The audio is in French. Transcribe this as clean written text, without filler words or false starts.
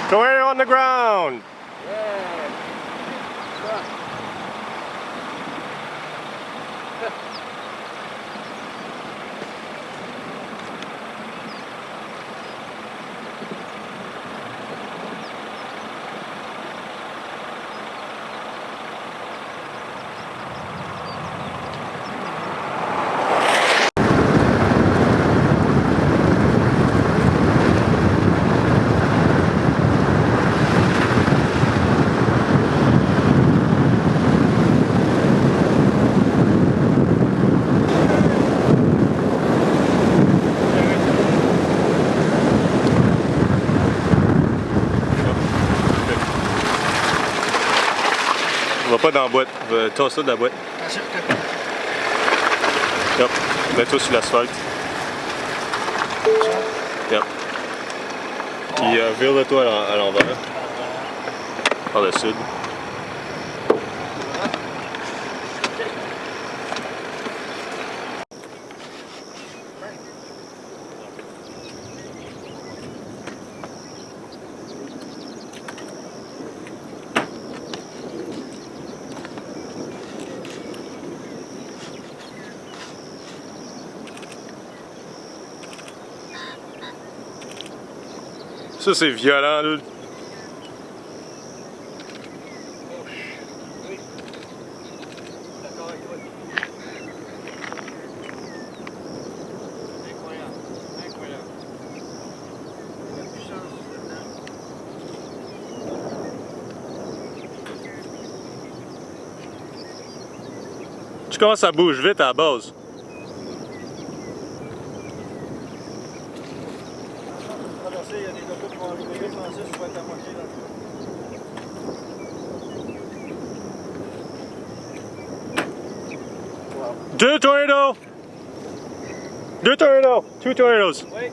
Tornado on the ground! Yeah. On va pas dans la boîte, tasse ça de la boîte. Yep. Mets-toi sur l'asphalte. Yep. Puis vire-le-toi à l'envers. Par le sud. Ça c'est violent là. Oui. D'accord avec toi. Incroyable. Incroyable. La puissance là-dedans. Tu commences à bouger vite à la base. Il y a des autos qui vont arriver, Francis, je vais être à moitié dans le... Wow. Deux tornadoes! Two tornadoes! Oui.